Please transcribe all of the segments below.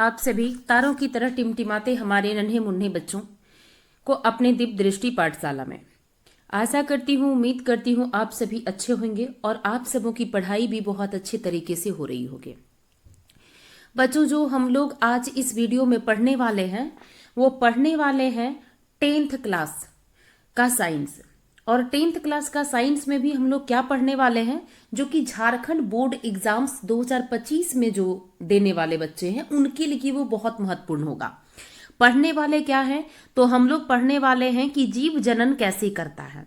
आप सभी तारों की तरह टिमटिमाते हमारे नन्हे मुन्ने बच्चों को अपने दिव्य दृष्टि पाठशाला में। आशा करती हूँ, उम्मीद करती हूँ आप सभी अच्छे होंगे और आप सबों की पढ़ाई भी बहुत अच्छे तरीके से हो रही होगी। बच्चों, जो हम लोग आज इस वीडियो में पढ़ने वाले हैं वो पढ़ने वाले हैं 10th क्लास का साइंस। और 10th क्लास का साइंस में भी हम लोग क्या पढ़ने वाले हैं, जो कि झारखंड बोर्ड एग्जाम्स 2025 में जो देने वाले बच्चे हैं उनके लिए वो बहुत महत्वपूर्ण होगा। पढ़ने वाले क्या है, तो हम लोग पढ़ने वाले हैं कि जीव जनन कैसे करता है।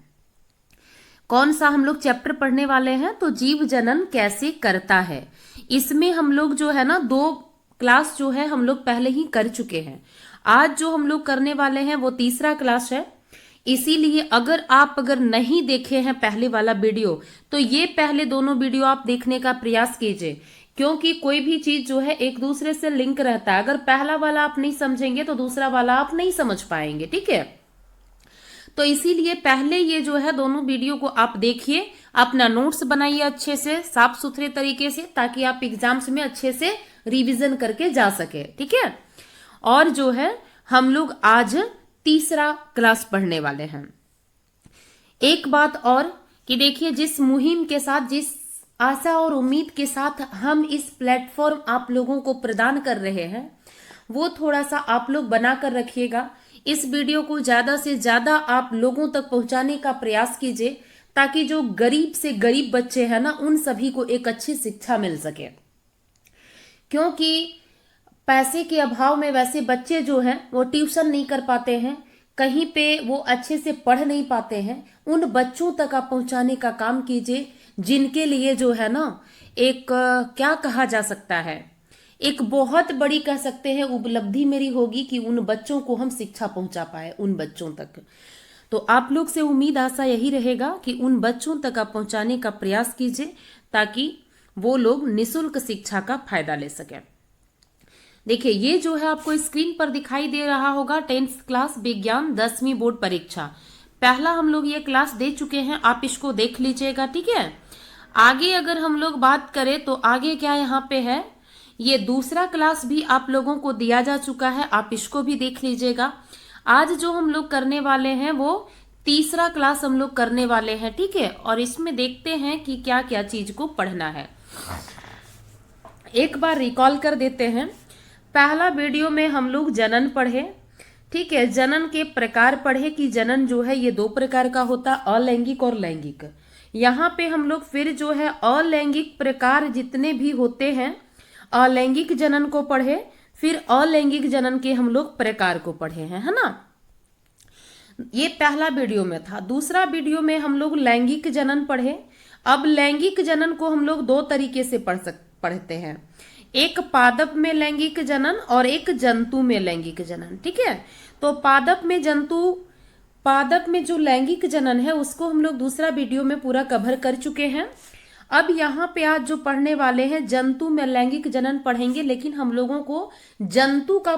कौन सा हम लोग चैप्टर पढ़ने वाले हैं, तो जीव जनन कैसे करता है। इसमें हम लोग जो है ना 2 क्लास जो है हम लोग पहले ही कर चुके हैं। आज जो हम लोग करने वाले हैं वो तीसरा क्लास है। इसीलिए अगर नहीं देखे हैं पहले वाला वीडियो, तो ये पहले दोनों वीडियो आप देखने का प्रयास कीजिए, क्योंकि कोई भी चीज जो है एक दूसरे से लिंक रहता है। अगर पहला वाला आप नहीं समझेंगे तो दूसरा वाला आप नहीं समझ पाएंगे, ठीक है। तो इसीलिए पहले ये जो है दोनों वीडियो को आप देखिए, अपना नोट्स बनाइए अच्छे से साफ सुथरे तरीके से, ताकि आप एग्जाम्स में अच्छे से रिवीजन करके जा सके, ठीक है। और जो है हम लोग आज तीसरा क्लास पढ़ने वाले हैं। एक बात और कि देखिए, जिस मुहिम के साथ, जिस आशा और उम्मीद के साथ हम इस प्लेटफॉर्म आप लोगों को प्रदान कर रहे हैं, वो थोड़ा सा आप लोग बना कर रखिएगा। इस वीडियो को ज्यादा से ज्यादा आप लोगों तक पहुंचाने का प्रयास कीजिए, ताकि जो गरीब से गरीब बच्चे हैं ना, उन सभी को एक अच्छी शिक्षा मिल सके। क्योंकि पैसे के अभाव में वैसे बच्चे जो हैं वो ट्यूशन नहीं कर पाते हैं, कहीं पे वो अच्छे से पढ़ नहीं पाते हैं। उन बच्चों तक आप पहुंचाने का काम कीजिए, जिनके लिए जो है ना एक क्या कहा जा सकता है, एक बहुत बड़ी कह सकते हैं उपलब्धि मेरी होगी कि उन बच्चों को हम शिक्षा पहुंचा पाए, उन बच्चों तक। तो आप लोग से उम्मीद आशा यही रहेगा कि उन बच्चों तक आप पहुंचाने का प्रयास कीजिए, ताकि वो लोग निःशुल्क शिक्षा का फायदा ले सकें। देखिए, ये जो है आपको स्क्रीन पर दिखाई दे रहा होगा 10th क्लास विज्ञान 10वीं बोर्ड परीक्षा। पहला हम लोग ये क्लास दे चुके हैं, आप इसको देख लीजिएगा, ठीक है। आगे अगर हम लोग बात करें तो आगे क्या यहाँ पे है, ये दूसरा क्लास भी आप लोगों को दिया जा चुका है, आप इसको भी देख लीजिएगा। आज जो हम लोग करने वाले हैं वो तीसरा क्लास हम लोग करने वाले हैं, ठीक है। और इसमें देखते हैं कि क्या क्या चीज को पढ़ना है। एक बार रिकॉल कर देते हैं। पहला वीडियो में हम लोग जनन पढ़े, ठीक है। जनन के प्रकार पढ़े कि जनन जो है ये 2 प्रकार का होता है, अलैंगिक और लैंगिक। यहाँ पे हम लोग फिर जो है अलैंगिक प्रकार जितने भी होते हैं, अलैंगिक जनन को पढ़े, फिर अलैंगिक जनन के हम लोग प्रकार को पढ़े हैं, है ना। ये पहला वीडियो में था। दूसरा वीडियो में हम लोग लैंगिक जनन पढ़े। अब लैंगिक जनन को हम लोग 2 तरीके से पढ़ते हैं, एक पादप में लैंगिक जनन और एक जंतु में लैंगिक जनन, ठीक है। तो पादप में जो लैंगिक जनन है उसको हम लोग दूसरा वीडियो में पूरा कवर कर चुके हैं। अब यहाँ पे आज जो पढ़ने वाले हैं जंतु में लैंगिक जनन पढ़ेंगे, लेकिन हम लोगों को जंतु का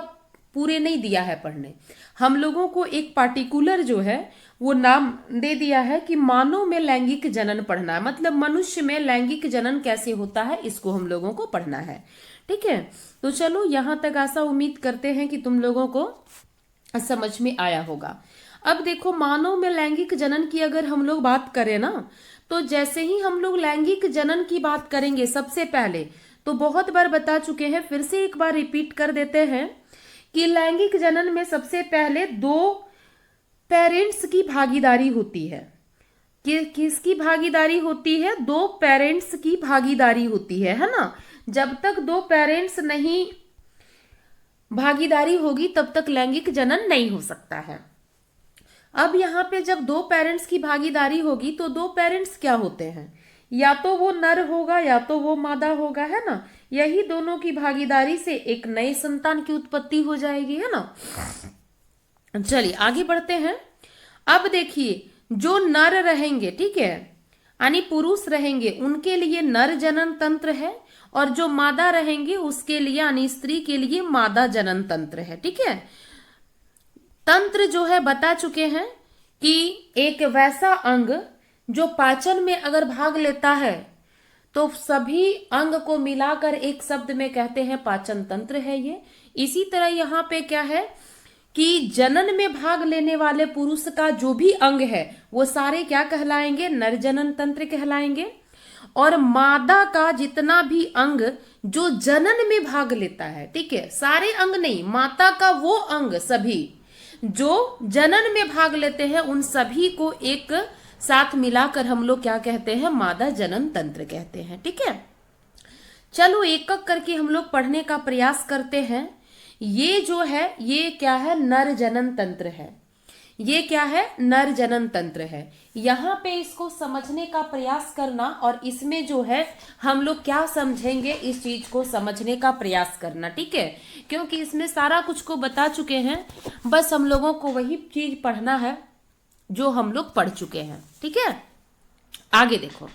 पूरे नहीं दिया है पढ़ने। हम लोगों को एक पार्टिकुलर जो है वो नाम दे दिया है कि मानव में लैंगिक जनन पढ़ना है, मतलब मनुष्य में लैंगिक जनन कैसे होता है इसको हम लोगों को पढ़ना है, ठीक है। तो चलो, यहां तक आशा उम्मीद करते हैं कि तुम लोगों को समझ में आया होगा। अब देखो, मानव में लैंगिक जनन की अगर हम लोग बात करें ना, तो जैसे ही हम लोग लैंगिक जनन की बात करेंगे, सबसे पहले तो बहुत बार बता चुके हैं, फिर से एक बार रिपीट कर देते हैं कि लैंगिक जनन में सबसे पहले 2 पेरेंट्स की भागीदारी होती है। किसकी भागीदारी होती है? 2 पेरेंट्स की भागीदारी होती है ना। जब तक 2 पेरेंट्स नहीं भागीदारी होगी तब तक लैंगिक जनन नहीं हो सकता है। अब यहाँ पे जब 2 पेरेंट्स की भागीदारी होगी तो 2 पेरेंट्स क्या होते हैं, या तो वो नर होगा या तो वो मादा होगा, है ना। यही दोनों की भागीदारी से एक नए संतान की उत्पत्ति हो जाएगी, है ना। चलिए आगे बढ़ते हैं। अब देखिए, जो नर रहेंगे, ठीक है, यानी पुरुष रहेंगे, उनके लिए नर जनन तंत्र है, और जो मादा रहेंगे उसके लिए यानी स्त्री के लिए मादा जनन तंत्र है, ठीक है। तंत्र जो है बता चुके हैं कि एक वैसा अंग जो पाचन में अगर भाग लेता है तो सभी अंग को मिलाकर एक शब्द में कहते हैं पाचन तंत्र है ये। इसी तरह यहाँ पे क्या है कि जनन में भाग लेने वाले पुरुष का जो भी अंग है वो सारे क्या कहलाएंगे, नर जनन तंत्र कहलाएंगे। और मादा का जितना भी अंग जो जनन में भाग लेता है, ठीक है, सारे अंग नहीं, माता का वो अंग सभी जो जनन में भाग लेते हैं उन सभी को एक साथ मिलाकर हम लोग क्या कहते हैं, मादा जनन तंत्र कहते हैं। ठीक है, चलो एक एक करके हम लोग पढ़ने का प्रयास करते हैं। ये जो है ये क्या है, नर जनन तंत्र है। ये क्या है, नर जनन तंत्र है। यहाँ पे इसको समझने का प्रयास करना और इसमें जो है हम लोग क्या समझेंगे इस चीज को समझने का प्रयास करना। ठीक है, क्योंकि इसमें सारा कुछ को बता चुके हैं, बस हम लोगों को वही चीज पढ़ना है जो हम लोग पढ़ चुके हैं। ठीक है, आगे देखो।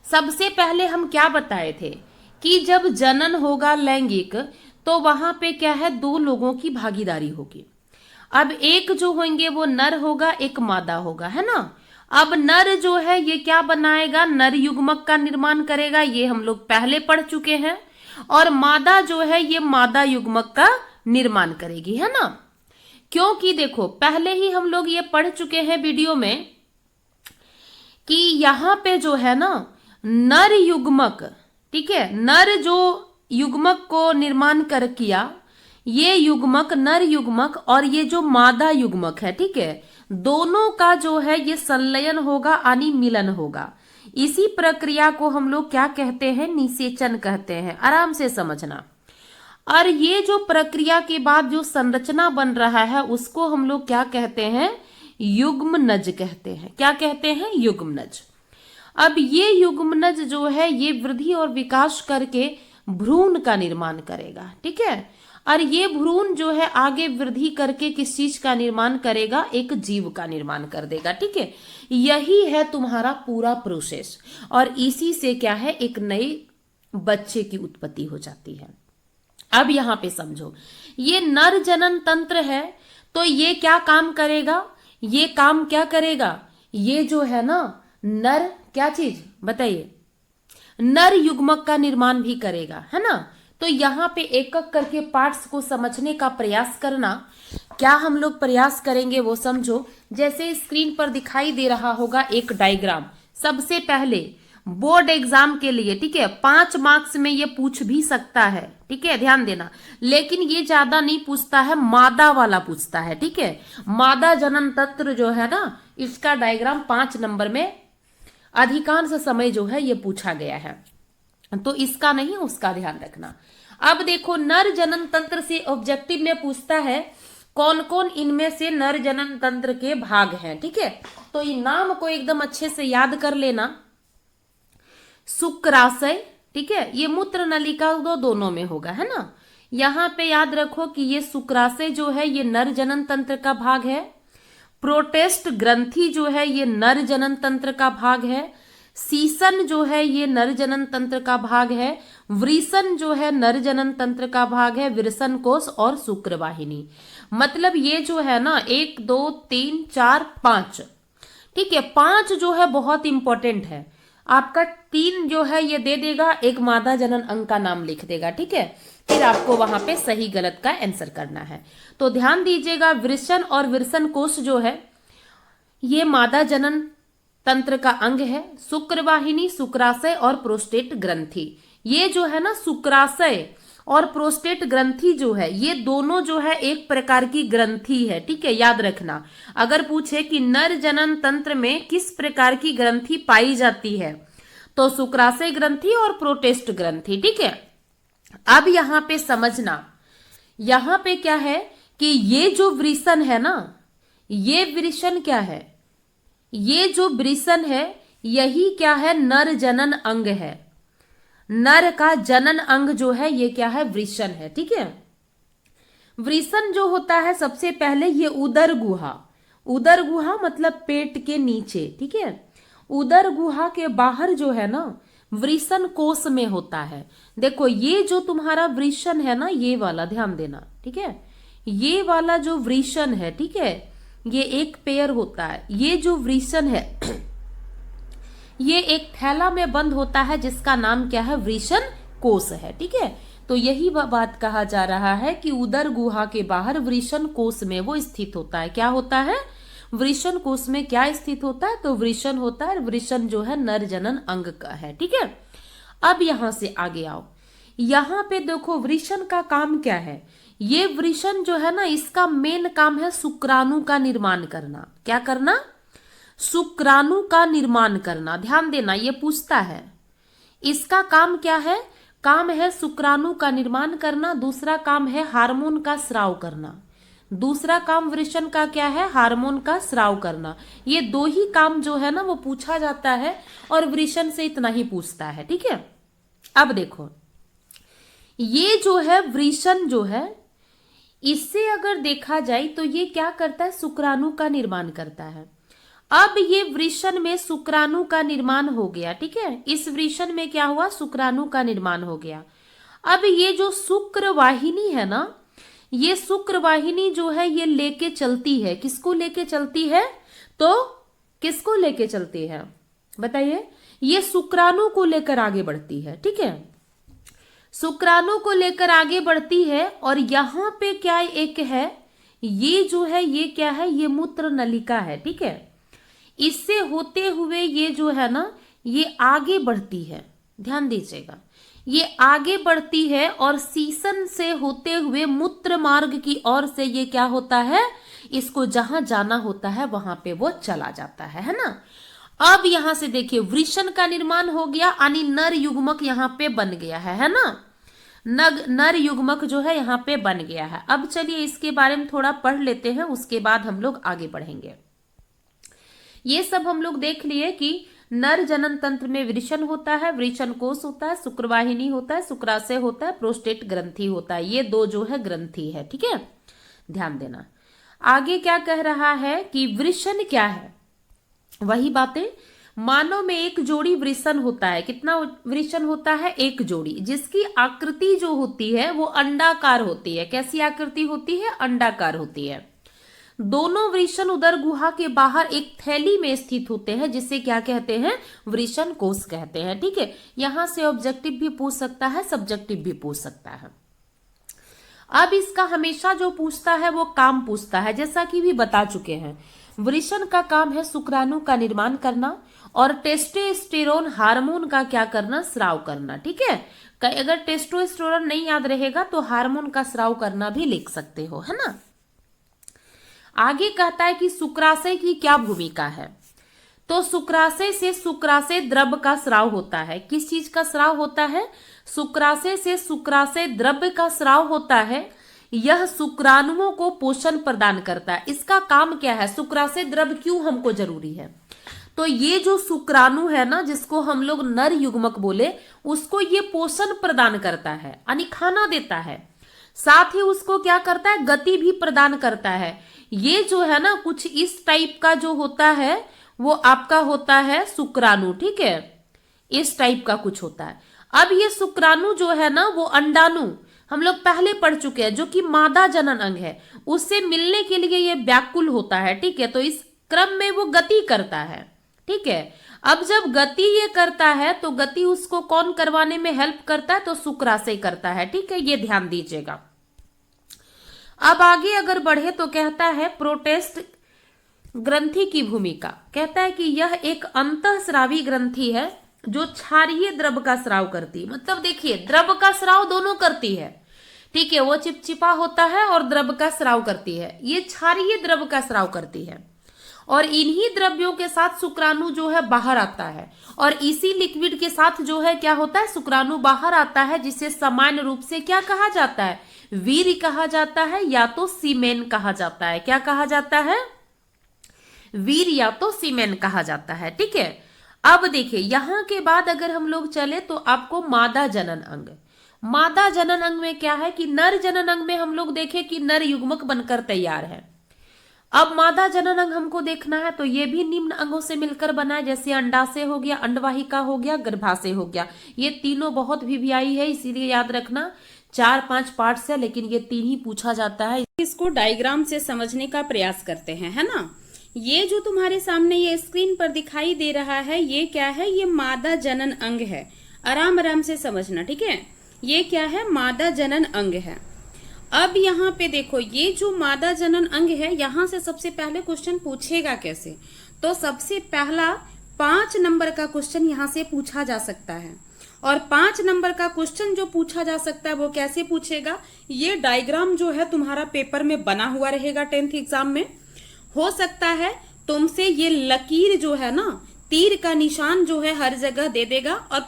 सबसे पहले हम क्या बताए थे कि जब जनन होगा लैंगिक तो वहां पे क्या है, दो लोगों की भागीदारी होगी। अब एक जो होंगे वो नर होगा, एक मादा होगा, है ना। अब नर जो है ये क्या बनाएगा, नर युग्मक का निर्माण करेगा, ये हम लोग पहले पढ़ चुके हैं। और मादा जो है ये मादा युग्मक का निर्माण करेगी, है ना। क्योंकि देखो पहले ही हम लोग ये पढ़ चुके हैं वीडियो में कि यहाँ पे जो है ना नर युग्मक, ठीक है, नर जो युग्मक को निर्माण कर किया, ये युग्मक नर युग्मक और ये जो मादा युग्मक है, ठीक है, दोनों का जो है ये संलयन होगा यानी मिलन होगा। इसी प्रक्रिया को हम लोग क्या कहते हैं, निषेचन कहते हैं। आराम से समझना। और ये जो प्रक्रिया के बाद जो संरचना बन रहा है उसको हम लोग क्या कहते हैं, युग्मनज कहते हैं। क्या कहते हैं, युग्मनज। अब ये युग्मनज जो है ये वृद्धि और विकास करके भ्रूण का निर्माण करेगा। ठीक है, और ये भ्रूण जो है आगे वृद्धि करके किस चीज का निर्माण करेगा, एक जीव का निर्माण कर देगा। ठीक है, यही है तुम्हारा पूरा प्रोसेस और इसी से क्या है, एक नए बच्चे की उत्पत्ति हो जाती है। अब यहाँ पे समझो, ये नर जनन तंत्र है तो ये क्या काम करेगा, ये काम क्या करेगा, ये जो है ना नर क्या चीज बताइए, नर युग्मक का निर्माण भी करेगा, है ना। तो यहाँ पे एक एक करके पार्ट्स को समझने का प्रयास करना। क्या हम लोग प्रयास करेंगे वो समझो। जैसे स्क्रीन पर दिखाई दे रहा होगा एक डायग्राम। सबसे पहले बोर्ड एग्जाम के लिए, ठीक है, 5 मार्क्स में ये पूछ भी सकता है। ठीक है, ध्यान देना, लेकिन ये ज्यादा नहीं पूछता है, मादा वाला पूछता है। ठीक है, मादा जनन तंत्र जो है ना इसका डायग्राम 5 नंबर में अधिकांश समय जो है ये पूछा गया है, तो इसका नहीं उसका ध्यान रखना। अब देखो नर जनन तंत्र से ऑब्जेक्टिव में पूछता है कौन कौन इनमें से नर जनन तंत्र के भाग हैं। ठीक है, तो इन नाम को एकदम अच्छे से याद कर लेना। शुक्राशय, ठीक है, ये मूत्र नलिका दोनों में होगा, है ना। यहाँ पे याद रखो कि ये शुक्राशय जो है ये नर जनन तंत्र का भाग है। प्रोटेस्ट ग्रंथि जो है ये नर जनन तंत्र का भाग है। सीसन जो है ये नर जनन तंत्र का भाग है। वृषण जो है नर जनन तंत्र का भाग है। वृषण कोश और शुक्रवाहिनी, मतलब ये जो है ना 1 2 3 4 5, ठीक है, 5 जो है बहुत इंपॉर्टेंट है। आपका 3 जो है ये दे देगा, एक मादा जनन अंग का नाम लिख देगा। ठीक है, फिर आपको वहां पे सही गलत का आंसर करना है। तो ध्यान दीजिएगा, वृषण और वृषण कोश जो है ये मादा जनन तंत्र का अंग है। शुक्रवाहिनी, शुक्राशय और प्रोस्टेट ग्रंथि, ये जो है ना शुक्राशय और प्रोस्टेट ग्रंथि जो है ये दोनों जो है एक प्रकार की ग्रंथि है। ठीक है, याद रखना, अगर पूछे कि नर जनन तंत्र में किस प्रकार की ग्रंथि पाई जाती है तो शुक्राशय ग्रंथि और प्रोटेस्ट ग्रंथि। ठीक है, अब यहाँ पे समझना, यहाँ पे क्या है कि ये जो वृषण है ना, ये वृषण क्या है, ये जो वृषण है यही क्या है, नर जनन अंग है। नर का जनन अंग जो है ये क्या है, वृषण है। ठीक है, वृषण जो होता है सबसे पहले ये उदर गुहा, उदर गुहा मतलब पेट के नीचे। ठीक है, उदर गुहा के बाहर जो है ना वृषण कोश में होता है। देखो ये जो तुम्हारा वृषण है ना ये वाला, ध्यान देना। ठीक है, ये वाला जो वृषण है, ठीक है, ये एक पेयर होता है। ये जो वृषण है ये एक थैला में बंद होता है जिसका नाम क्या है, वृषण कोश है। ठीक है, तो यही बात कहा जा रहा है कि उदर गुहा के बाहर वृषण कोश में वो स्थित होता है। क्या होता है? वृषण कोश में क्या स्थित होता है? तो वृषण होता है। वृषण जो है नर जनन अंग का है। ठीक है, अब यहां से आगे आओ। यहां पे देखो वृषण का काम क्या है। ये वृषण जो है ना, इसका मेन काम है शुक्राणु का निर्माण करना। क्या करना? शुक्राणु का निर्माण करना। ध्यान देना, ये पूछता है इसका काम क्या है। काम है शुक्राणु का निर्माण करना। दूसरा काम है हार्मोन का स्राव करना। दूसरा काम वृषण का क्या है? हार्मोन का स्राव करना। ये दो ही काम जो है ना वो पूछा जाता है और वृषण से इतना ही पूछता है। ठीक है, अब देखो ये जो है वृषण जो है, इससे अगर देखा जाए तो ये क्या करता है? शुक्राणु का निर्माण करता है। अब ये वृषण में शुक्राणु का निर्माण हो गया। ठीक है, इस वृषण में क्या हुआ? शुक्राणु का निर्माण हो गया। अब ये जो शुक्रवाहिनी है ना, ये शुक्रवाहिनी जो है ये लेके चलती है। किसको लेके चलती है? तो किसको लेके चलती है बताइए? ये शुक्राणु को लेकर आगे बढ़ती है। ठीक है, शुक्राणु को लेकर आगे बढ़ती है। और यहां पे क्या एक है, ये जो है ये क्या है? ये मूत्र नलिका है। ठीक है, इससे होते हुए ये जो है ना ये आगे बढ़ती है। ध्यान दीजिएगा, ये आगे बढ़ती है और सीसन से होते हुए मूत्र मार्ग की ओर से ये क्या होता है? इसको जहां जाना होता है वहां पे वो चला जाता है ना। अब यहां से देखिए वृषण का निर्माण हो गया, यानी नर युग्मक यहां पे बन गया है ना। नर युग्मक जो है यहाँ पे बन गया है। अब चलिए इसके बारे में थोड़ा पढ़ लेते हैं, उसके बाद हम लोग आगे बढ़ेंगे। ये सब हम लोग देख लिए कि नर जनन तंत्र में वृषण होता है, वृषण कोश होता है, शुक्रवाहिनी होता है, शुक्राशय होता है, प्रोस्टेट ग्रंथि होता है। ये दो जो है ग्रंथि है। ठीक है, ध्यान देना। आगे क्या कह रहा है कि वृषण क्या है? वही बातें, मानव में एक जोड़ी वृषण होता है। कितना वृषण होता है? एक जोड़ी, जिसकी आकृति जो होती है वो अंडाकार होती है। कैसी आकृति होती है? अंडाकार होती है। दोनों वृषण उदर गुहा के बाहर एक थैली में स्थित होते हैं, जिसे क्या कहते हैं? वृषण कोश कहते हैं। ठीक है, यहां से ऑब्जेक्टिव भी पूछ सकता है, सब्जेक्टिव भी पूछ सकता है। अब इसका हमेशा जो पूछता है वो काम पूछता है, जैसा कि भी बता चुके हैं। वृषण का काम है शुक्राणु का निर्माण करना और टेस्टोस्टेरोन हार्मोन का क्या करना? स्राव करना। ठीक है, अगर टेस्टोस्टेरोन नहीं याद रहेगा तो हार्मोन का स्राव करना भी लिख सकते हो, है ना। आगे कहता है कि शुक्राशय की क्या भूमिका है। तो शुक्राशय से शुक्राशय द्रव्य का स्राव होता है। किस चीज का स्राव होता है? शुक्राशय से शुक्राशय द्रव्य का स्राव होता है। यह शुक्राणुओं को पोषण प्रदान करता है। इसका काम क्या है? शुक्राशय द्रव्य क्यों हमको जरूरी है? तो ये जो शुक्राणु है ना, जिसको हम लोग नर युग्मक बोले, उसको ये पोषण प्रदान करता है, यानी खाना देता है। साथ ही उसको क्या करता है? गति भी प्रदान करता है। ये जो है ना कुछ इस टाइप का जो होता है वो आपका होता है शुक्राणु। ठीक है, इस टाइप का कुछ होता है। अब ये शुक्राणु जो है ना वो अंडाणु हम लोग पहले पढ़ चुके हैं, जो कि मादा जनन अंग है, उससे मिलने के लिए ये व्याकुल होता है। ठीक है, तो इस क्रम में वो गति करता है। ठीक है, अब जब गति ये करता है तो गति उसको कौन करवाने में हेल्प करता है? तो शुक्राशय करता है। ठीक है, ये ध्यान दीजिएगा। अब आगे अगर बढ़े तो कहता है प्रोटेस्ट ग्रंथि की भूमिका। कहता है कि यह एक अंतःस्रावी ग्रंथि है जो क्षारीय द्रव का स्राव करती है। मतलब देखिए द्रव का स्राव दोनों करती है। ठीक है, वो चिपचिपा होता है और द्रव का स्राव करती है। ये क्षारीय द्रव का स्राव करती है और इन्हीं द्रव्यों के साथ शुक्राणु जो है बाहर आता है और इसी लिक्विड के साथ जो है क्या होता है? शुक्राणु बाहर आता है, जिसे सामान्य रूप से क्या कहा जाता है? वीर्य कहा जाता है या तो सीमेन कहा जाता है। क्या कहा जाता है? वीर्य या तो सीमेन कहा जाता है। ठीक है, अब देखिए यहां के बाद अगर हम लोग चले तो आपको मादा जनन अंग। मादा जनन अंग में क्या है कि नर जनन अंग में हम लोग देखें कि नर युग्मक बनकर तैयार है। अब मादा जनन अंग हमको देखना है तो ये भी निम्न अंगों से मिलकर बना है, जैसे अंडाशय हो गया, अंडवाहिका हो गया, गर्भाशय हो गया। ये तीनों बहुत वीवीआई है, इसीलिए याद रखना 4-5 पार्ट्स है, लेकिन ये 3 ही पूछा जाता है। इसको डायग्राम से समझने का प्रयास करते हैं, है ना। ये जो तुम्हारे सामने ये स्क्रीन पर दिखाई दे रहा है, ये क्या है? ये मादा जनन अंग है। आराम आराम से समझना, ठीक है। ये क्या है, मादा जनन अंग है। अब यहाँ पे देखो, ये जो मादा जनन अंग है, यहाँ से सबसे पहले क्वेश्चन पूछेगा कैसे, तो सबसे पहला 5 नंबर का क्वेश्चन यहाँ से पूछा जा सकता है। और 5 नंबर का क्वेश्चन जो पूछा जा सकता है वो कैसे पूछेगा, ये डायग्राम जो है तुम्हारा पेपर में बना हुआ रहेगा 10th एग्जाम में। हो सकता है तुमसे ये लकीर जो है ना, तीर का निशान जो है हर जगह दे देगा और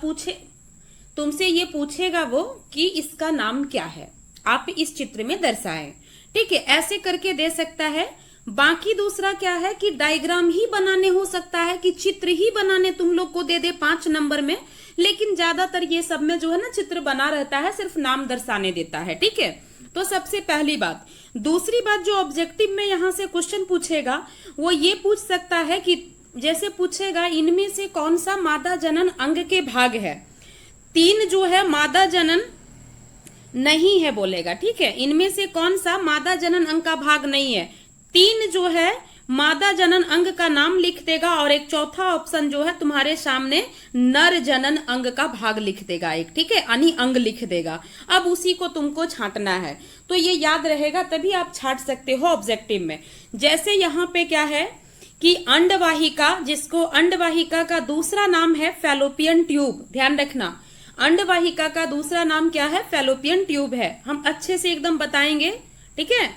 तुमसे ये पूछेगा वो कि इसका नाम क्या है, आप इस चित्र में दर्शाएं। ठीक है, ऐसे करके दे सकता है। बाकी दूसरा क्या है कि डायग्राम ही बनाने हो सकता है, कि चित्र ही बनाने तुम लोग को दे दे 5 नंबर में, लेकिन ज्यादातर ये सब में जो है ना चित्र बना रहता है, सिर्फ नाम दर्शाने देता है। ठीक है, तो सबसे पहली बात। दूसरी बात, जो ऑब्जेक्टिव में यहाँ से क्वेश्चन पूछेगा वो ये पूछ सकता है कि जैसे पूछेगा इनमें से कौन सा मादा जनन अंग के भाग है। 3 जो है मादा जनन नहीं है बोलेगा। ठीक है, इनमें से कौन सा मादा जनन अंग का भाग नहीं है। 3 जो है मादा जनन अंग का नाम लिख देगा और एक चौथा ऑप्शन जो है तुम्हारे सामने नर जनन अंग का भाग लिख देगा एक। ठीक है, यानी अंग लिख देगा। अब उसी को तुमको छांटना है, तो ये याद रहेगा, तभी आप छांट सकते हो ऑब्जेक्टिव में। जैसे यहाँ पे क्या है कि अंडवाहिका, जिसको अंडवाहिका का दूसरा नाम है फैलोपियन ट्यूब, ध्यान रखना, अंडवाहिका का दूसरा नाम क्या है, फैलोपियन ट्यूब है। हम अच्छे से एकदम बताएंगे। ठीक है,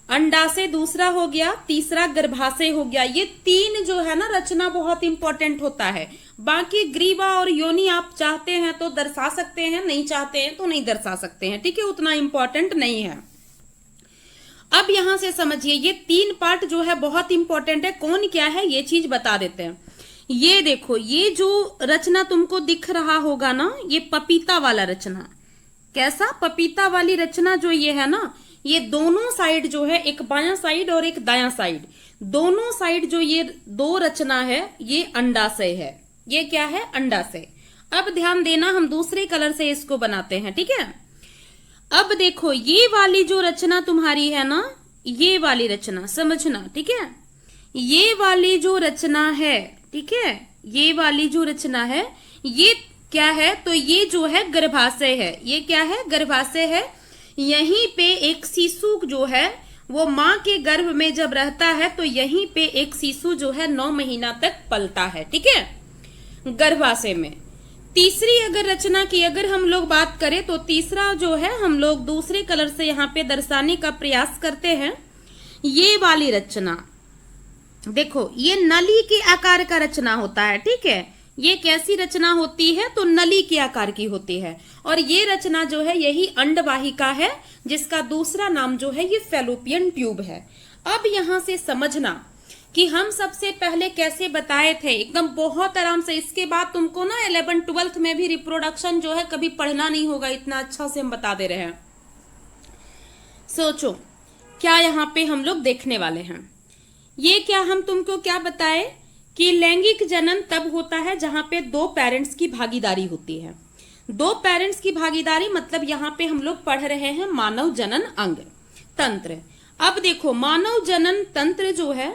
अंडाशय दूसरा हो गया, तीसरा गर्भाशय हो गया। ये 3 जो है ना रचना बहुत इंपॉर्टेंट होता है। बाकी ग्रीवा और योनि आप चाहते हैं तो दर्शा सकते हैं, नहीं चाहते हैं तो नहीं दर्शा सकते हैं। ठीक है, उतना इंपॉर्टेंट नहीं है। अब यहां से समझिए, ये 3 पार्ट जो है बहुत इंपॉर्टेंट है। कौन क्या है ये चीज बता देते हैं। ये देखो, ये जो रचना तुमको दिख रहा होगा ना, ये पपीता वाला रचना। कैसा, पपीता वाली रचना जो ये है ना, ये दोनों साइड जो है, एक बायां साइड और एक दायां साइड, दोनों साइड जो ये 2 रचना है, ये अंडाशय है। ये क्या है, अंडाशय। अब ध्यान देना, हम दूसरे कलर से इसको बनाते हैं। ठीक है, अब देखो ये वाली जो रचना तुम्हारी है ना, ये वाली रचना समझना। ठीक है, ये वाली जो रचना है, ठीक है, ये वाली जो रचना है, ये क्या है, तो ये जो है गर्भाशय है। ये क्या है, गर्भाशय है। यहीं पे एक शिशु जो है वो माँ के गर्भ में जब रहता है, तो यहीं पे एक शिशु जो है 9 महीना तक पलता है। ठीक है, गर्भाशय में। तीसरी अगर रचना की अगर हम लोग बात करें, तो तीसरा जो है हम लोग दूसरे कलर से यहाँ पे दर्शाने का प्रयास करते हैं। ये वाली रचना देखो, ये नली के आकार का रचना होता है। ठीक है, ये कैसी रचना होती है, तो नली के आकार की होती है। और ये रचना जो है यही अंडवाहिका है, जिसका दूसरा नाम जो है ये फैलोपियन ट्यूब है। अब यहां से समझना कि हम सबसे पहले कैसे बताए थे, एकदम बहुत आराम से। इसके बाद तुमको ना 11th 12th में भी रिप्रोडक्शन जो है कभी पढ़ना नहीं होगा, इतना अच्छा से हम बता दे रहे हैं। सोचो क्या यहाँ पे हम लोग देखने वाले हैं। ये क्या हम तुमको क्या बताए कि लैंगिक जनन तब होता है जहां पे 2 पेरेंट्स की भागीदारी होती है। 2 पेरेंट्स की भागीदारी मतलब यहाँ पे हम लोग पढ़ रहे हैं मानव जनन अंग तंत्र। अब देखो, मानव जनन तंत्र जो है,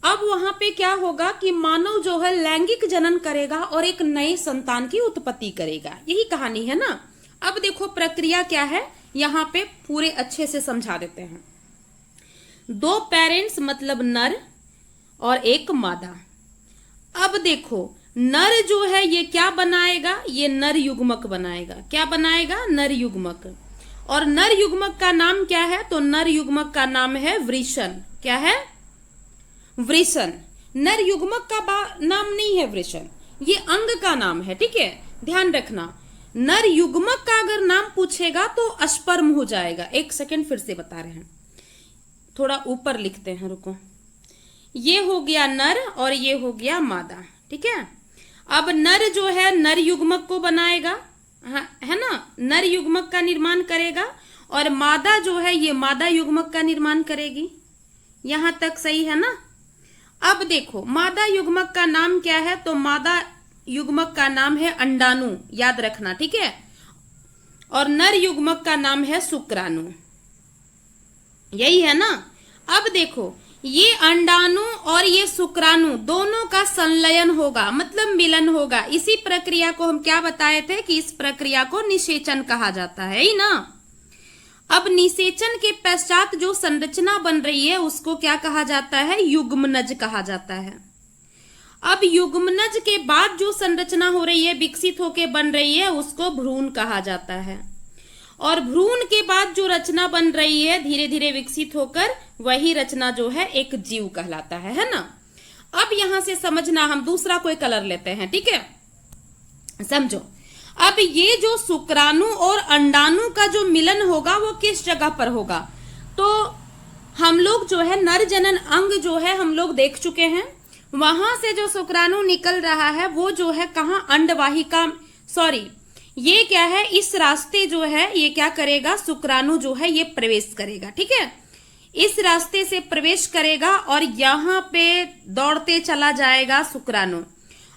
अब वहां पे क्या होगा कि मानव जो है लैंगिक जनन करेगा और एक नए संतान की उत्पत्ति करेगा। यही कहानी है ना। अब देखो प्रक्रिया क्या है, यहाँ पे पूरे अच्छे से समझा देते हैं। 2 पेरेंट्स मतलब नर और एक मादा। अब देखो, नर जो है ये क्या बनाएगा, ये नर युग्मक बनाएगा। क्या बनाएगा, नर युग्मक। और नर युग्मक का नाम क्या है, तो नर युग्मक का नाम है वृषण। क्या है, वृषण। नर युग्मक का नाम नहीं है वृषण, ये अंग का नाम है। ठीक है, ध्यान रखना, नर युग्मक का अगर नाम पूछेगा तो अस्पर्म हो जाएगा। 1 सेकेंड फिर से बता रहे हैं, थोड़ा ऊपर लिखते हैं, रुको। ये हो गया नर और ये हो गया मादा। ठीक है, अब नर जो है नर युग्मक को बनाएगा, है ना, नर युग्मक का निर्माण करेगा। और मादा जो है ये मादा युग्मक का निर्माण करेगी। यहां तक सही है ना। अब देखो, मादा युग्मक का नाम क्या है, तो मादा युग्मक का नाम है अंडाणु, याद रखना। ठीक है, और नर युग्मक का नाम है शुक्राणु। यही है ना। अब देखो, ये अंडाणु और ये शुक्राणु दोनों का संलयन होगा, मतलब मिलन होगा। इसी प्रक्रिया को हम क्या बताए थे कि इस प्रक्रिया को निषेचन कहा जाता है ही ना। अब निषेचन के पश्चात जो संरचना बन रही है उसको क्या कहा जाता है, युग्मनज कहा जाता है। अब युग्मनज के बाद जो संरचना हो रही है, विकसित होकर बन रही है, उसको भ्रूण कहा जाता है। और भ्रूण के बाद जो रचना बन रही है धीरे धीरे विकसित होकर, वही रचना जो है एक जीव कहलाता है ना। अब यहां से समझना, हम दूसरा कोई कलर लेते हैं, ठीक है, समझो। अब ये जो शुक्राणु और अंडाणु का जो मिलन होगा वो किस जगह पर होगा, तो हम लोग जो है नर जनन अंग जो है हम लोग देख चुके हैं। वहां से जो शुक्राणु निकल रहा है वो जो है कहाँ, अंडवाहिका, सॉरी ये क्या है, इस रास्ते जो है ये क्या करेगा, शुक्राणु जो है ये प्रवेश करेगा, ठीक है, इस रास्ते से प्रवेश करेगा और यहाँ पे दौड़ते चला जाएगा शुक्राणु।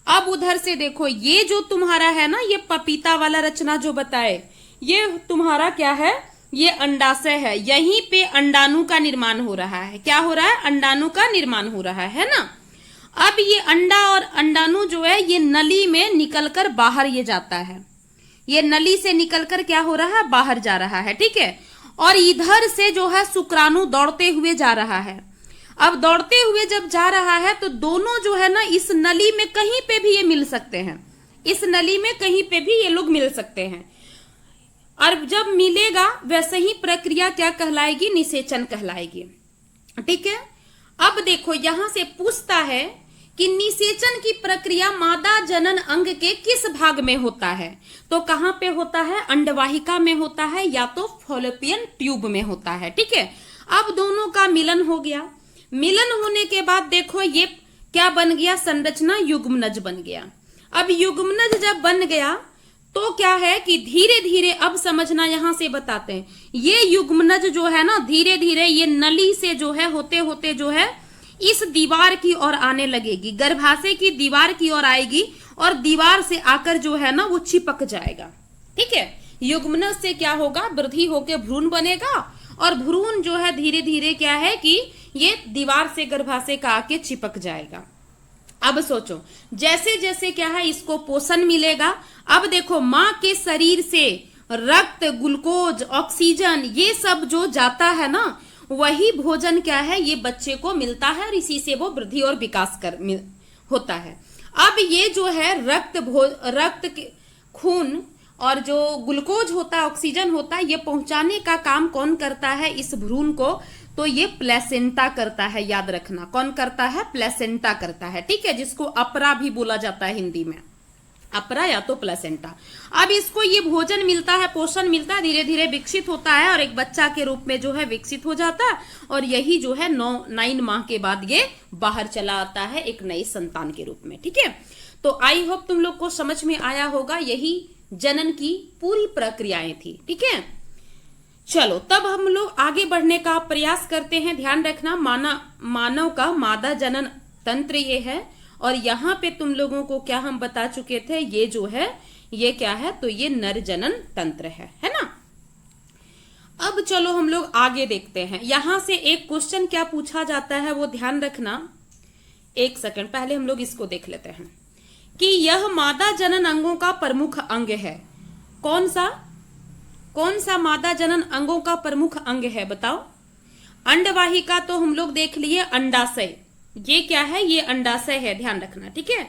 अब उधर से देखो, ये जो तुम्हारा है ना, ये पपीता वाला रचना जो बताए, ये तुम्हारा क्या है, ये अंडाशय है। यहीं पे अंडाणु का निर्माण हो रहा है। क्या हो रहा है, अंडाणु का निर्माण हो रहा है ना। अब ये अंडा और अंडाणु जो है ये नली में निकलकर बाहर ये जाता है, ये नली से निकलकर क्या हो रहा है, बाहर जा रहा है, ठीक है। और इधर से जो है शुक्राणु दौड़ते हुए जा रहा है। अब दौड़ते हुए जब जा रहा है तो दोनों जो है ना इस नली में कहीं पे भी ये मिल सकते हैं, इस नली में कहीं पे भी ये लोग मिल सकते हैं। और जब मिलेगा वैसे ही प्रक्रिया क्या कहलाएगी, निषेचन कहलाएगी, ठीक है। अब देखो यहां से पूछता है कि निषेचन की प्रक्रिया मादा जनन अंग के किस भाग में होता है, तो कहां पे होता है, अंडवाहिका में होता है या तो फॉलोपियन ट्यूब में होता है, ठीक है। अब दोनों का मिलन हो गया। मिलन होने के बाद देखो ये क्या बन गया, संरचना युग्मनज बन गया। अब युग्मनज जब बन गया तो क्या है कि धीरे धीरे, अब समझना यहां से बताते हैं, ये युग्मनज जो है ना धीरे धीरे ये नली से जो है होते होते जो है इस दीवार की ओर आने लगेगी, गर्भाशय की दीवार की ओर आएगी और दीवार से आकर जो है ना वो चिपक जाएगा, ठीक है। युग्मनज से क्या होगा, वृद्धि होकर भ्रूण बनेगा और भ्रूण जो है धीरे धीरे क्या है कि ये दीवार से गर्भाशय का आके चिपक जाएगा। अब सोचो जैसे जैसे क्या है इसको पोषण मिलेगा। अब देखो माँ के शरीर से रक्त, ग्लूकोज, ऑक्सीजन ये सब जो जाता है ना, वही भोजन क्या है ये बच्चे को मिलता है और इसी से वो वृद्धि और विकास होता है। अब ये जो है रक्त खून और जो ग्लूकोज होता है, ऑक्सीजन होता है, ये पहुंचाने का काम कौन करता है इस भ्रूण को, तो ये प्लेसेंटा करता है। याद रखना कौन करता है, प्लेसेंटा करता है, ठीक है, जिसको अपरा भी बोला जाता है हिंदी में, अपरा या तो प्लेसेंटा। अब इसको ये भोजन मिलता है, पोषण मिलता है, धीरे धीरे विकसित होता है और एक बच्चा के रूप में जो है विकसित हो जाता है और यही जो है 9 माह के बाद ये बाहर चला आता है एक नई संतान के रूप में, ठीक है। तो आई होप तुम लोग को समझ में आया होगा, यही जनन की पूरी प्रक्रियाएं थी, ठीक है। चलो तब हम लोग आगे बढ़ने का प्रयास करते हैं। ध्यान रखना मानव का मादा जनन तंत्र ये है और यहाँ पे तुम लोगों को क्या हम बता चुके थे, ये जो है ये क्या है, तो ये नर जनन तंत्र है ना। अब चलो हम लोग आगे देखते हैं। यहां से एक क्वेश्चन क्या पूछा जाता है वो ध्यान रखना। एक सेकंड पहले हम लोग इसको देख लेते हैं कि यह मादा जनन अंगों का प्रमुख अंग है। कौन सा मादा जनन अंगों का प्रमुख अंग है बताओ। अंडवाहिका तो हम लोग देख लिए, अंडाशय ये क्या है, ये अंडाशय है, ध्यान रखना, ठीक है।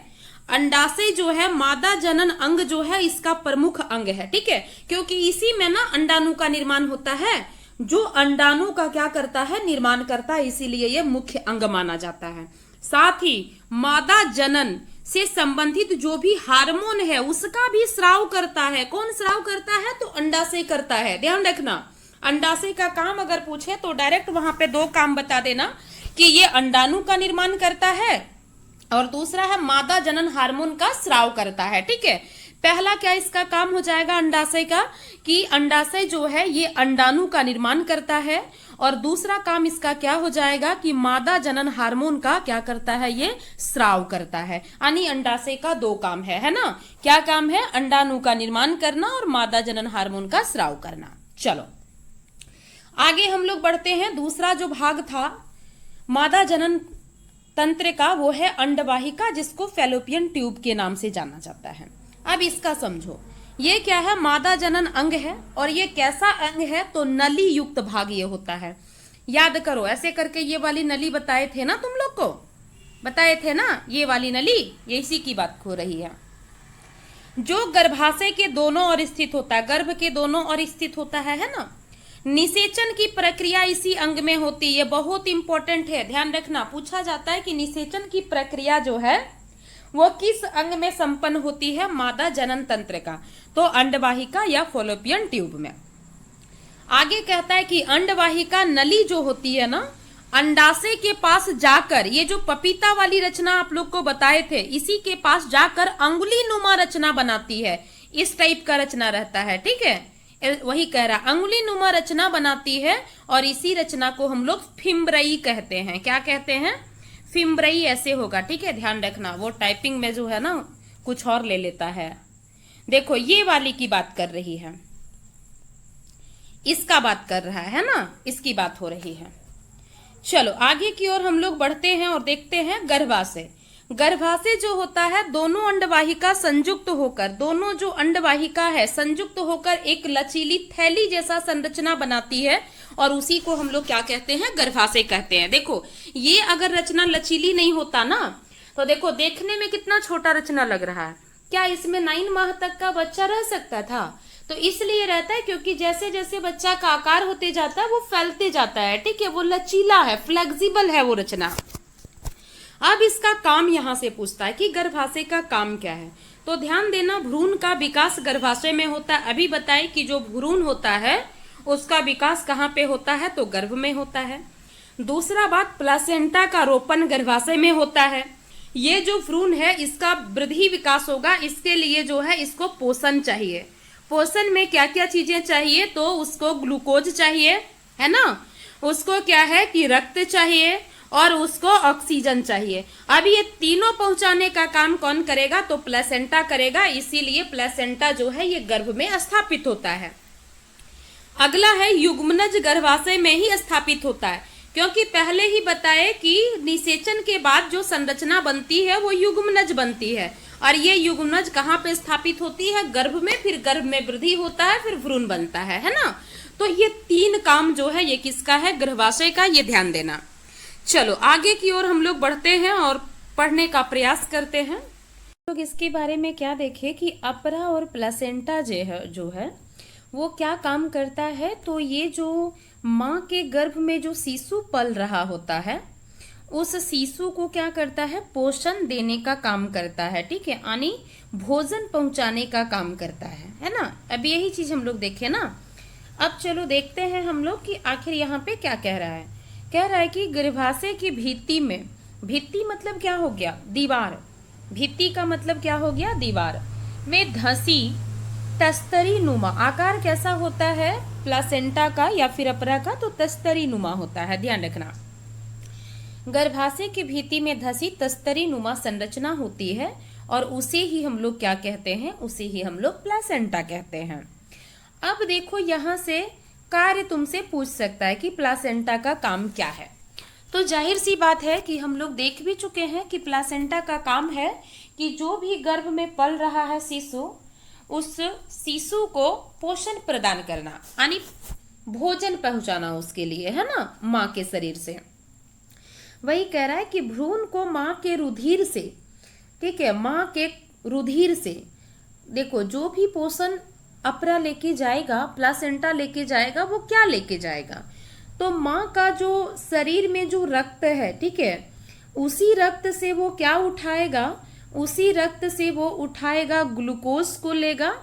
अंडाशय जो है मादा जनन अंग जो है इसका प्रमुख अंग है, ठीक है, क्योंकि इसी में ना अंडाणु का निर्माण होता है, जो अंडाणु का क्या करता है, निर्माण करता है, इसीलिए ये मुख्य अंग माना जाता है। साथ ही मादा जनन से संबंधित जो भी हार्मोन है उसका भी स्राव करता है। कौन स्राव करता है, तो अंडाशय करता है। ध्यान रखना अंडाशय का काम अगर पूछे तो डायरेक्ट वहां पे 2 काम बता देना कि ये अंडाणु का निर्माण करता है और दूसरा है मादा जनन हार्मोन का स्राव करता है, ठीक है। पहला क्या इसका काम हो जाएगा अंडाशय का, कि अंडाशय जो है ये अंडाणु का निर्माण करता है और दूसरा काम इसका क्या हो जाएगा कि मादा जनन हार्मोन का क्या करता है, ये स्राव करता है। यानी अंडाशय का 2 काम है ना। क्या काम है, अंडाणु का निर्माण करना और मादा जनन हार्मोन का स्राव करना। चलो आगे हम लोग बढ़ते हैं। दूसरा जो भाग था मादा जनन तंत्र का वो है अंडवाहिका, जिसको फैलोपियन ट्यूब के नाम से जाना जाता है। अब इसका समझो, ये क्या है, मादा जनन अंग है, और ये कैसा अंग है, तो नली युक्त भाग ये होता है। याद करो, ऐसे करके ये वाली नली बताए थे ना, तुम लोग को बताए थे ना, ये वाली नली, ये इसी की बात हो रही है, जो गर्भाशय के दोनों ओर स्थित होता है, गर्भ के दोनों ओर स्थित होता है ना। निषेचन की प्रक्रिया इसी अंग में होती है, बहुत इंपॉर्टेंट है, ध्यान रखना, पूछा जाता है कि निषेचन की प्रक्रिया जो है वो किस अंग में संपन्न होती है, मादा जनन तंत्र का, तो अंडवाहिका या फॉलोपियन ट्यूब में। आगे कहता है कि अंडवाहिका नली जो होती है ना, अंडाशय के पास जाकर, ये जो पपीता वाली रचना आप लोग को बताए थे, इसी के पास जाकर अंगुली नुमा रचना बनाती है, इस टाइप का रचना रहता है, ठीक है, वही कह रहा, अंगुली नुमा रचना बनाती है, और इसी रचना को हम लोग फिम्ब्रई कहते हैं। क्या कहते हैं, फिम्ब्रई ऐसे होगा, ठीक है, ध्यान रखना, वो टाइपिंग में जो है ना कुछ और ले लेता है। देखो ये वाली की बात कर रही है, इसका बात कर रहा है ना, इसकी बात हो रही है। चलो आगे की ओर हम लोग बढ़ते हैं और देखते हैं गर्भाशय। गर्भाशय जो होता है, दोनों अंडवाहिका संयुक्त होकर, दोनों जो अंडवाहिका है संयुक्त होकर एक लचीली थैली जैसा संरचना बनाती है, और उसी को हम लोग क्या कहते हैं, गर्भाशय कहते हैं। देखो ये अगर रचना लचीली नहीं होता ना, तो देखो देखने में कितना छोटा रचना लग रहा है, क्या इसमें 9 माह तक का बच्चा रह सकता था, तो इसलिए रहता है क्योंकि जैसे जैसे बच्चा का आकार होते जाता है वो फैलते जाता है, ठीक है, वो लचीला है, फ्लेक्सिबल है वो रचना। अब इसका काम यहां से पूछता है कि गर्भाशय का काम क्या है, तो ध्यान देना, भ्रूण का विकास गर्भाशय में होता है। अभी बताए कि जो भ्रूण होता है उसका विकास कहाँ पे होता है, तो गर्भ में होता है। दूसरा बात, प्लासेंटा का रोपण गर्भाशय में होता है। ये जो भ्रूण है इसका वृद्धि विकास होगा, इसके लिए जो है इसको पोषण चाहिए। पोषण में क्या क्या चीजें चाहिए, तो उसको ग्लूकोज चाहिए, है ना, उसको क्या है कि रक्त चाहिए, और उसको ऑक्सीजन चाहिए। अब ये तीनों पहुंचाने का काम कौन करेगा, तो प्लेसेंटा करेगा, इसीलिए प्लेसेंटा जो है ये गर्भ में स्थापित होता है। अगला है युग्मनज गर्भाशय में ही स्थापित होता है, क्योंकि पहले ही बताए कि निषेचन के बाद जो संरचना बनती है वो युग्मनज बनती है, और ये युग्मनज कहाँ पे स्थापित होती है, गर्भ में, फिर गर्भ में वृद्धि होता है, फिर भ्रूण बनता है ना। तो ये 3 काम जो है ये किसका है, गर्भाशय का, ये ध्यान देना। चलो आगे की ओर हम लोग बढ़ते हैं और पढ़ने का प्रयास करते हैं। लोग इसके बारे में क्या देखें कि अपरा और प्लेसेंटा जो है वो क्या काम करता है, तो ये जो माँ के गर्भ में जो शिशु पल रहा होता है उस शिशु को क्या करता है, पोषण देने का काम करता है, ठीक है, यानी भोजन पहुंचाने का काम करता है ना। अब यही चीज हम लोग देखें ना। अब चलो देखते हैं हम लोग कि आखिर यहाँ पे क्या कह रहा है। कह रहा है कि गर्भाशय की भित्ति में, भित्ति मतलब क्या हो गया, दीवार, भित्ति का मतलब क्या हो गया, दीवार में धसी तस्तरी नुमा, आकार कैसा होता है प्लासेंटा का या फिर अपरा का, तो तस्तरी नुमा होता है, ध्यान रखना। गर्भाशय की भित्ति में धसी तस्तरी नुमा संरचना होती है, और उसे ही हम लोग क्या कहते हैं, उसे ही हम लोग प्लासेंटा कहते हैं। अब देखो यहाँ से कार्य तुमसे पूछ सकता है कि प्लासेंटा का काम क्या है, तो जाहिर सी बात है कि हम लोग देख भी चुके हैं कि प्लासेंटा का काम है कि जो भी गर्भ में पल रहा है शिशु, उस शिशु को पोषण प्रदान करना, यानी भोजन पहुंचाना उसके लिए, है ना, माँ के शरीर से। वही कह रहा है कि भ्रूण को माँ के रुधिर से, ठीक है, माँ के रुधिर से, देखो जो भी पोषण अपरा लेके जाएगा, प्लासेंटा लेके जाएगा, वो क्या लेके जाएगा, तो माँ का जो शरीर में जो रक्त है, ठीक है, उसी रक्त से वो क्या उठाएगा, उसी रक्त से वो उठाएगा ग्लूकोज को लेगा,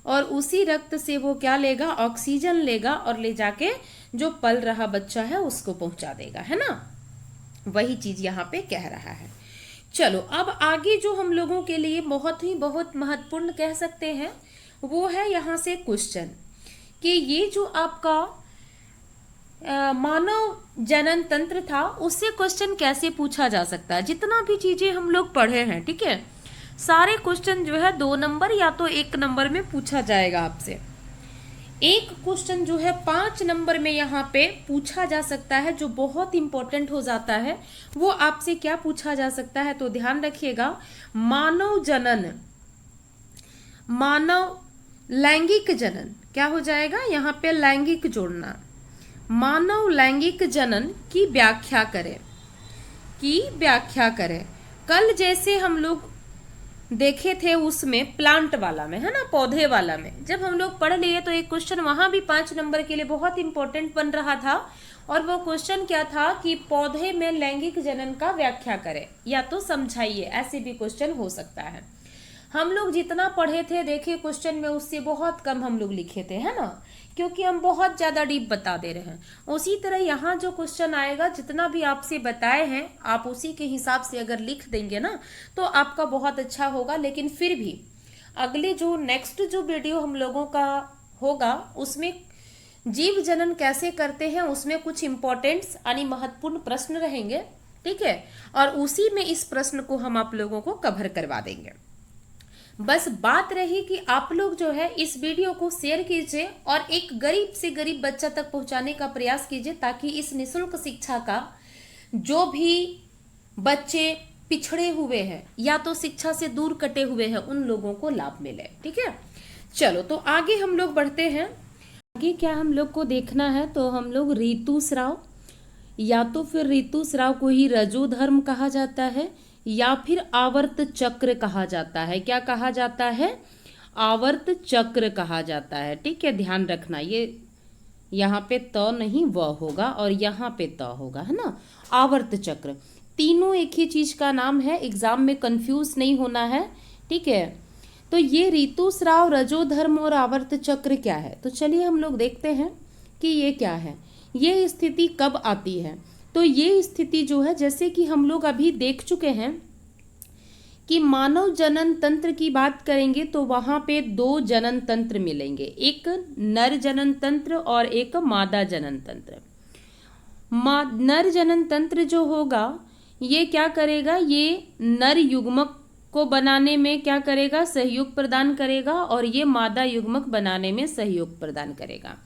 और उसी रक्त से वो क्या लेगा, ऑक्सीजन लेगा, और ले जाके जो पल रहा बच्चा है उसको पहुंचा देगा, है ना। वही चीज यहाँ पे कह रहा है। चलो अब आगे जो हम लोगों के लिए बहुत महत्वपूर्ण कह सकते हैं वो है यहाँ से क्वेश्चन कि ये जो आपका मानव जनन तंत्र था उससे क्वेश्चन कैसे पूछा जा सकता है। जितना भी चीजें हम लोग पढ़े हैं, ठीक है, सारे क्वेश्चन जो है 2 नंबर या तो 1 नंबर में पूछा जाएगा आपसे। एक क्वेश्चन जो है 5 नंबर में यहाँ पे पूछा जा सकता है, जो बहुत इंपॉर्टेंट हो जाता है। वो आपसे क्या पूछा जा सकता है, तो ध्यान रखिएगा। मानव जनन, मानव लैंगिक जनन, क्या हो जाएगा यहाँ पे, लैंगिक जोड़ना। मानव लैंगिक जनन की व्याख्या करें, की व्याख्या करें। कल जैसे हम लोग देखे थे उसमें प्लांट वाला में, है ना, पौधे वाला में, जब हम लोग पढ़ लिए तो एक क्वेश्चन वहां भी 5 नंबर के लिए बहुत इंपॉर्टेंट बन रहा था। और वो क्वेश्चन क्या था कि पौधे में लैंगिक जनन का व्याख्या करें या तो समझाइए, ऐसे भी क्वेश्चन हो सकता है। हम लोग जितना पढ़े थे, देखिए क्वेश्चन में उससे बहुत कम हम लोग लिखे थे, है ना, क्योंकि हम बहुत ज्यादा डीप बता दे रहे हैं। उसी तरह यहाँ जो क्वेश्चन आएगा, जितना भी आपसे बताए हैं आप उसी के हिसाब से अगर लिख देंगे ना तो आपका बहुत अच्छा होगा। लेकिन फिर भी अगले जो नेक्स्ट जो वीडियो हम लोगों का होगा उसमें जीव जनन कैसे करते हैं, उसमें कुछ इंपॉर्टेंट्स यानी महत्वपूर्ण प्रश्न रहेंगे, ठीक है, और उसी में इस प्रश्न को हम आप लोगों को कवर करवा देंगे। बस बात रही कि आप लोग जो है इस वीडियो को शेयर कीजिए और एक गरीब से गरीब बच्चा तक पहुंचाने का प्रयास कीजिए, ताकि इस निःशुल्क शिक्षा का जो भी बच्चे पिछड़े हुए हैं या तो शिक्षा से दूर कटे हुए हैं उन लोगों को लाभ मिले, ठीक है। चलो तो आगे हम लोग बढ़ते हैं। आगे क्या हम लोग को देखना है, तो हम लोग ऋतुस्राव, या तो फिर ऋतुस्राव को ही रजोधर्म कहा जाता है या फिर आवर्त चक्र कहा जाता है। क्या कहा जाता है, आवर्त चक्र कहा जाता है, ठीक है, ध्यान रखना। ये यहाँ पे त नहीं व होगा और यहाँ पे त होगा, है ना। आवर्त चक्र तीनों एक ही चीज का नाम है, एग्जाम में कंफ्यूज नहीं होना है, ठीक है। तो ये ऋतुस्राव, रजोधर्म और आवर्त चक्र क्या है, तो चलिए हम लोग देखते हैं कि ये क्या है, ये स्थिति कब आती है। तो ये स्थिति जो है, जैसे कि हम लोग अभी देख चुके हैं कि मानव जनन तंत्र की बात करेंगे तो वहां पे 2 जनन तंत्र मिलेंगे, एक नर जनन तंत्र और एक मादा जनन तंत्र। नर जनन तंत्र जो होगा ये क्या करेगा, ये नर युग्मक को बनाने में क्या करेगा, सहयोग प्रदान करेगा, और ये मादा युग्मक बनाने में सहयोग प्रदान करेगा।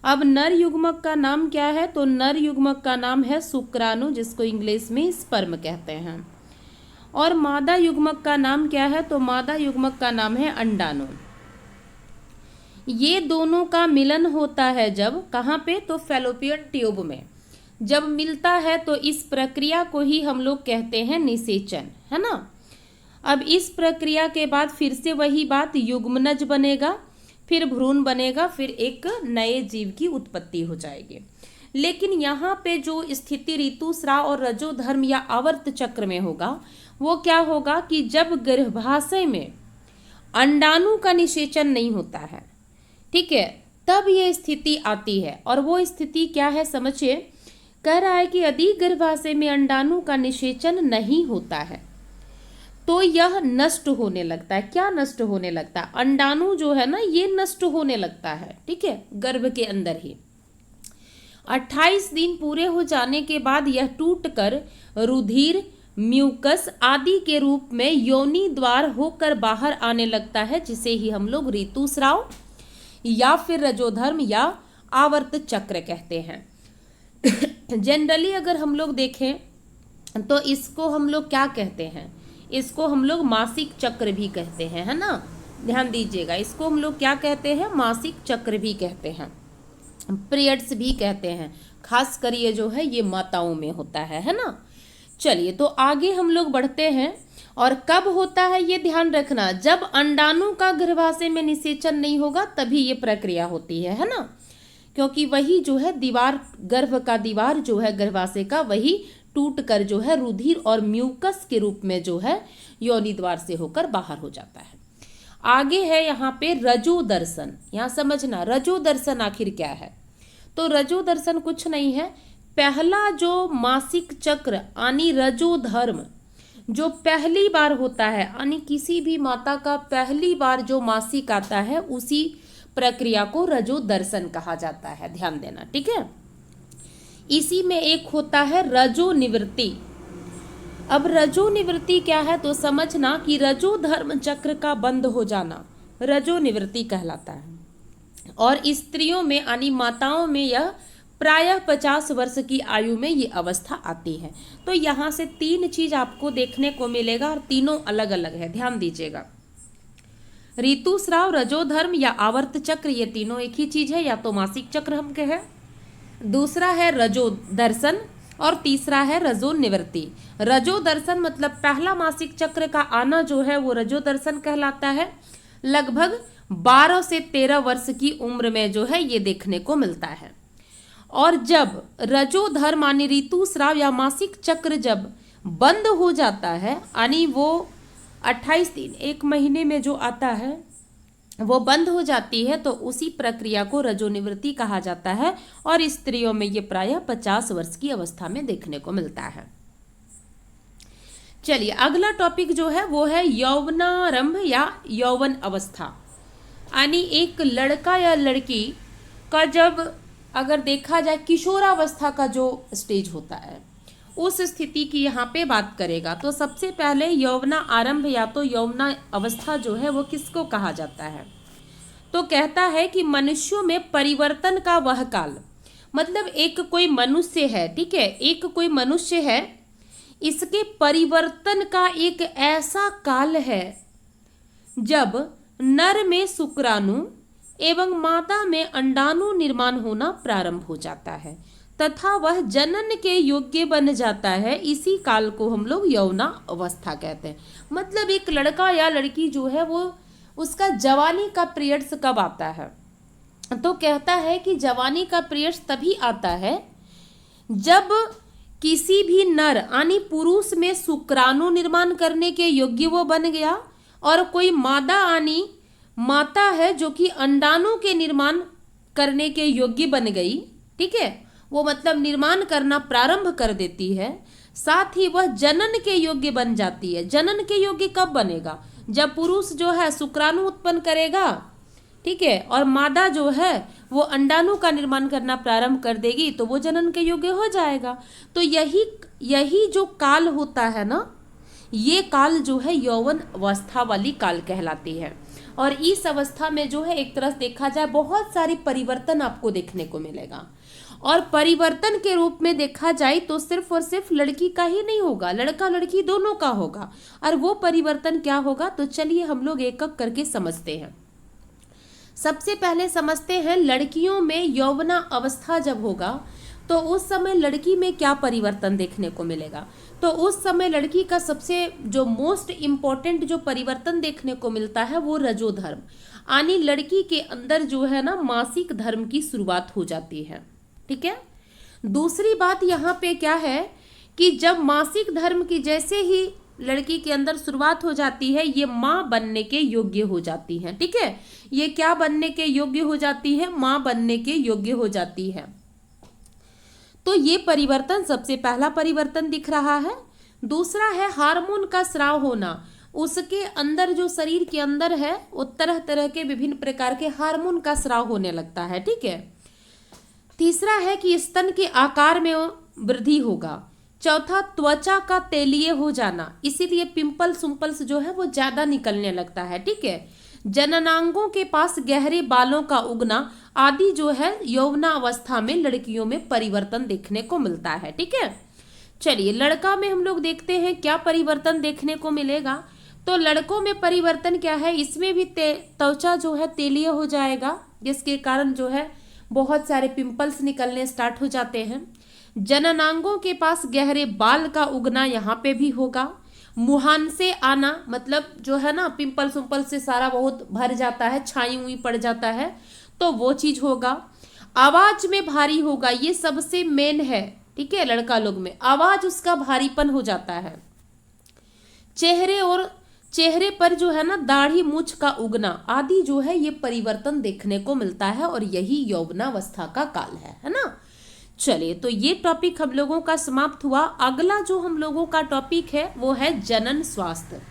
अब नर युग्मक का नाम क्या है, तो नर युग्मक का नाम है शुक्राणु, जिसको इंग्लिश में स्पर्म कहते हैं। और मादा युग्मक का नाम क्या है, तो मादा युग्मक का नाम है अंडाणु। ये दोनों का मिलन होता है जब, कहाँ पे, तो फैलोपियन ट्यूब में जब मिलता है तो इस प्रक्रिया को ही हम लोग कहते हैं निषेचन, है ना। अब इस प्रक्रिया के बाद फिर से वही बात, युग्मनज बनेगा, फिर भ्रूण बनेगा, फिर एक नए जीव की उत्पत्ति हो जाएगी। लेकिन यहाँ पे जो स्थिति ऋतुस्राव और रजोधर्म या आवर्त चक्र में होगा, वो क्या होगा कि जब गर्भाशय में अंडाणु का निषेचन नहीं होता है, ठीक है, तब ये स्थिति आती है। और वो स्थिति क्या है समझिए, कह रहा है कि यदि गर्भाशय में अंडाणु का निषेचन नहीं होता है तो यह नष्ट होने लगता है। क्या नष्ट होने लगता है, अंडाणु जो है ना ये नष्ट होने लगता है, ठीक है, गर्भ के अंदर ही। 28 दिन पूरे हो जाने के बाद यह टूटकर रुधिर, म्यूकस आदि के रूप में योनि द्वार होकर बाहर आने लगता है, जिसे ही हम लोग ऋतुस्राव या फिर रजोधर्म या आवर्त चक्र कहते हैं। जनरली अगर हम लोग देखें तो इसको हम लोग क्या कहते हैं, इसको हम लोग मासिक चक्र भी कहते हैं, है ना, ध्यान दीजिएगा। इसको हम लोग क्या कहते हैं, मासिक चक्र भी कहते हैं, पीरियड्स भी कहते हैं। खास कर ये जो है ये माताओं में होता है ना। चलिए तो आगे हम लोग बढ़ते हैं। और कब होता है ये ध्यान रखना, जब अंडाणु का गर्भाशय में निषेचन नहीं होगा तभी ये प्रक्रिया होती है ना, क्योंकि वही जो है दीवार, गर्भ का दीवार जो है गर्भाशय का, वही टूट कर जो है रुधिर और म्यूकस के रूप में जो है योनि द्वार से होकर बाहर हो जाता है। आगे है यहाँ पे रजो दर्शन। यहाँ समझना रजो दर्शन आखिर क्या है, तो रजो दर्शन कुछ नहीं है, पहला जो मासिक चक्र यानी रजोधर्म जो पहली बार होता है, यानी किसी भी माता का पहली बार जो मासिक आता है उसी प्रक्रिया को रजो दर्शन कहा जाता है, ध्यान देना, ठीक है। इसी में एक होता है रजो निवृत्ति। अब रजो निवृत्ति क्या है, तो समझना कि रजो धर्म चक्र का बंद हो जाना रजो निवृत्ति कहलाता है। और स्त्रियों में यानी माताओं में यह प्रायः 50 वर्ष की आयु में ये अवस्था आती है। तो यहाँ से 3 चीज आपको देखने को मिलेगा और तीनों अलग अलग है, ध्यान दीजिएगा। ऋतुस्राव, रजोधर्म या आवर्त चक्र, ये तीनों एक ही चीज है, या तो मासिक चक्र हम कहें, दूसरा है रजो दर्शन और तीसरा है रजो निवृत्ति। रजो दर्शन मतलब पहला मासिक चक्र का आना जो है वो रजो दर्शन कहलाता है। लगभग 12 से 13 वर्ष की उम्र में जो है ये देखने को मिलता है। और जब रजो धर्म यानी ऋतुस्राव या मासिक चक्र जब बंद हो जाता है, यानी वो 28 दिन 1 महीने में जो आता है वो बंद हो जाती है, तो उसी प्रक्रिया को रजोनिवृत्ति कहा जाता है। और स्त्रियों में ये प्रायः 50 वर्ष की अवस्था में देखने को मिलता है। चलिए अगला टॉपिक जो है वो है यौवनारंभ या यौवन अवस्था, यानी एक लड़का या लड़की का जब अगर देखा जाए किशोरावस्था का जो स्टेज होता है उस स्थिति की यहाँ पे बात करेगा। तो सबसे पहले यौवना आरंभ या तो यौवना अवस्था जो है वो किसको कहा जाता है? तो कहता है कि मनुष्यों में परिवर्तन का वह काल, मतलब एक कोई मनुष्य है, ठीक है, एक कोई मनुष्य है, इसके परिवर्तन का एक ऐसा काल है जब नर में शुक्राणु एवं मादा में अंडाणु निर्माण होना प्रारंभ हो जाता है तथा वह जनन के योग्य बन जाता है। इसी काल को हम लोग यौवना अवस्था कहते हैं। मतलब एक लड़का या लड़की जो है वो उसका जवानी का पीरियड्स कब आता है? तो कहता है कि जवानी का पीरियड्स तभी आता है जब किसी भी नर यानी पुरुष में शुक्राणु निर्माण करने के योग्य वो बन गया और कोई मादा यानी माता है जो कि अंडाणु के निर्माण करने के योग्य बन गई, ठीक है, वो मतलब निर्माण करना प्रारंभ कर देती है, साथ ही वह जनन के योग्य बन जाती है। जनन के योग्य कब बनेगा? जब पुरुष जो है शुक्राणु उत्पन्न करेगा, ठीक है, और मादा जो है वो अंडाणु का निर्माण करना प्रारंभ कर देगी, तो वो जनन के योग्य हो जाएगा। तो यही जो काल होता है ना, ये काल जो है यौवन अवस्था वाली काल कहलाती है। और इस अवस्था में जो है एक तरह से देखा जाए बहुत सारी परिवर्तन आपको देखने को मिलेगा। और परिवर्तन के रूप में देखा जाए तो सिर्फ और सिर्फ लड़की का ही नहीं होगा, लड़का लड़की दोनों का होगा। और वो परिवर्तन क्या होगा? तो चलिए हम लोग एक एक करके समझते हैं। सबसे पहले समझते हैं लड़कियों में यौवना अवस्था जब होगा तो उस समय लड़की में क्या परिवर्तन देखने को मिलेगा। तो उस समय लड़की का सबसे जो मोस्ट इम्पोर्टेंट जो परिवर्तन देखने को मिलता है वो रजोधर्म, यानी लड़की के अंदर जो है ना मासिक धर्म की शुरुआत हो जाती है, ठीक है। दूसरी बात यहाँ पे क्या है कि जब मासिक धर्म की जैसे ही लड़की के अंदर शुरुआत हो जाती है, ये माँ बनने के योग्य हो जाती है, ठीक है। ये क्या बनने के योग्य हो जाती है? माँ बनने के योग्य हो जाती है। तो ये परिवर्तन सबसे पहला परिवर्तन दिख रहा है। दूसरा है हार्मोन का स्राव होना, उसके अंदर जो शरीर के अंदर है वो तरह तरह के विभिन्न प्रकार के हार्मोन का स्राव होने लगता है, ठीक है। तीसरा है कि स्तन के आकार में वृद्धि होगा। चौथा त्वचा का तेलीय हो जाना, इसीलिए पिंपल्स जो है वो ज्यादा निकलने लगता है, ठीक है। जननांगों के पास गहरे बालों का उगना आदि जो है यौवना अवस्था में लड़कियों में परिवर्तन देखने को मिलता है, ठीक है। चलिए लड़का में हम लोग देखते हैं क्या परिवर्तन देखने को मिलेगा। तो लड़कों में परिवर्तन क्या है? इसमें भी त्वचा जो है तेलीय हो जाएगा, जिसके कारण जो है बहुत सारे पिंपल्स निकलने स्टार्ट हो जाते हैं। जननांगों के पास गहरे बाल का उगना यहाँ पे भी होगा। मुहान से आना, मतलब जो है ना पिंपल से सारा बहुत भर जाता है, छाई हुई पड़ जाता है, तो वो चीज होगा। आवाज में भारी होगा, ये सबसे मेन है, ठीक है। लड़का लोग में आवाज उसका भारीपन हो जाता है। चेहरे पर जो है ना दाढ़ी मूछ का उगना आदि जो है ये परिवर्तन देखने को मिलता है और यही यौवनावस्था का काल है ना। चलिए तो ये टॉपिक हम लोगों का समाप्त हुआ। अगला जो हम लोगों का टॉपिक है वो है जनन स्वास्थ्य।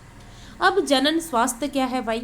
अब जनन स्वास्थ्य क्या है भाई?